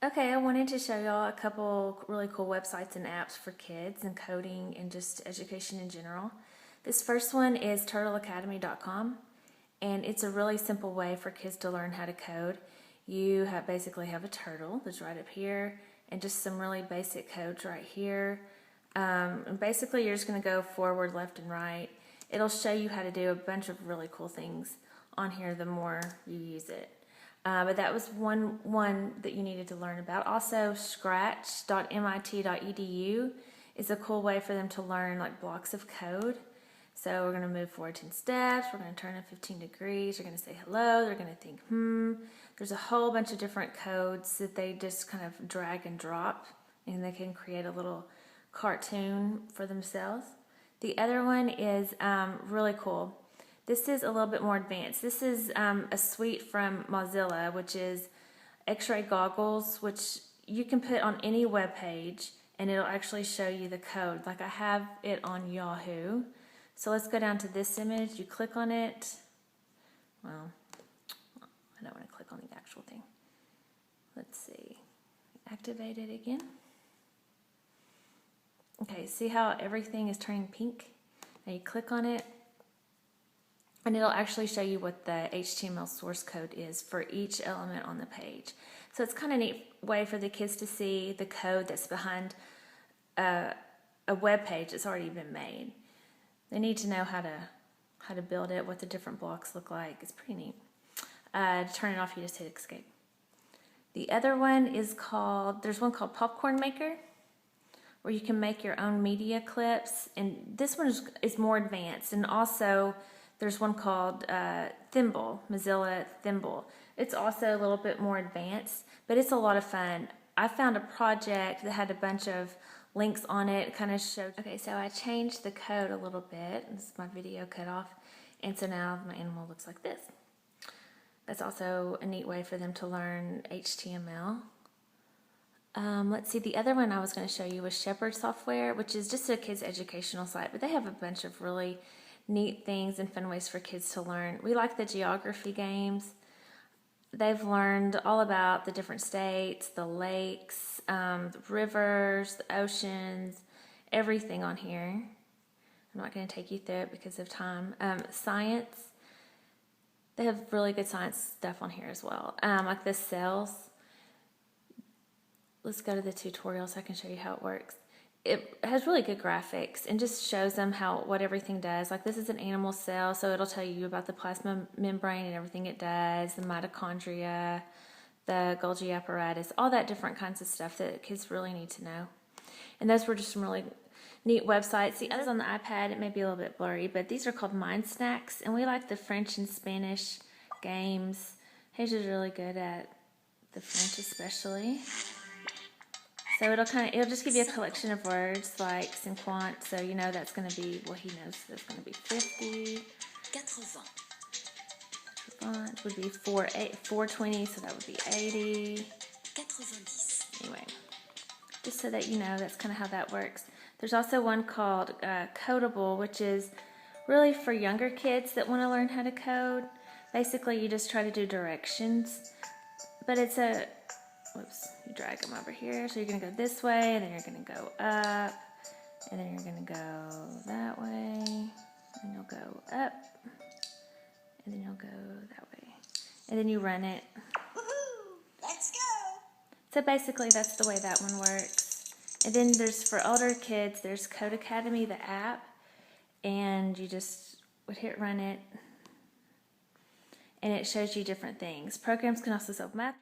Okay, I wanted to show y'all a couple really cool websites and apps for kids and coding and just education in general. This first one is turtleacademy.com, and it's a really simple way for kids to learn how to code. You basically have a turtle that's right up here and just some really basic codes right here. And basically you're just going to go forward, left, and right. It'll show you how to do a bunch of really cool things on here the more you use it. But that was one that you needed to learn about. Also, scratch.mit.edu is a cool way for them to learn like blocks of code. So we're going to move forward 10 steps. We're going to turn it 15 degrees. They're going to say hello. They're going to think, There's a whole bunch of different codes that they just kind of drag and drop, and they can create a little cartoon for themselves. The other one is really cool. This is a little bit more advanced. This is a suite from Mozilla, which is X-ray goggles, which you can put on any web page and it'll actually show you the code. Like I have it on Yahoo. So let's go down to this image. You click on it. Well, I don't want to click on the actual thing. Let's see. Activate it again. Okay, see how everything is turning pink? Now you click on it, and it'll actually show you what the HTML source code is for each element on the page. So it's kind of a neat way for the kids to see the code that's behind a web page that's already been made. They need to know how to build it, what the different blocks look like. It's pretty neat. To turn it off, you just hit escape. The other one is there's one called Popcorn Maker, where you can make your own media clips, and this one is more advanced. And also there's one called Thimble, Mozilla Thimble. It's also a little bit more advanced, but it's a lot of fun. I found a project that had a bunch of links on it. It kind of showed. Okay, so I changed the code a little bit. This is my video cut off, and so now my animal looks like this. That's also a neat way for them to learn HTML. Let's see, the other one I was going to show you was Shepherd Software, which is just a kids' educational site, but they have a bunch of really neat things and fun ways for kids to learn. We like the geography games. They've learned all about the different states, the lakes, the rivers, the oceans, everything on here. I'm not going to take you through it because of time. Science. They have really good science stuff on here as well. Like the cells. Let's go to the tutorial so I can show you how it works. It has really good graphics and just shows them what everything does. Like this is an animal cell, so it'll tell you about the plasma membrane and everything it does, the mitochondria, the Golgi apparatus, all that different kinds of stuff that kids really need to know. And those were just some really neat websites. The others on the iPad, it may be a little bit blurry, but these are called Mind Snacks, and we like the French and Spanish games. Hayes is really good at the French especially. So it'll just give you a collection of words like 50, so you know that's going to be, well, he knows that's going to be 50. 80 would be 420, so that would be 80. 90. Anyway, just so that you know, that's kind of how that works. There's also one called Codable, which is really for younger kids that want to learn how to code. Basically, you just try to do directions, but it's you drag them over here. So you're going to go this way, and then you're going to go up, and then you're going to go that way, and you'll go up, and then you'll go that way. And then you run it. Woohoo! Let's go! So basically, that's the way that one works. And then there's, for older kids, there's Code Academy, the app, and you just would hit run it, and it shows you different things. Programs can also solve math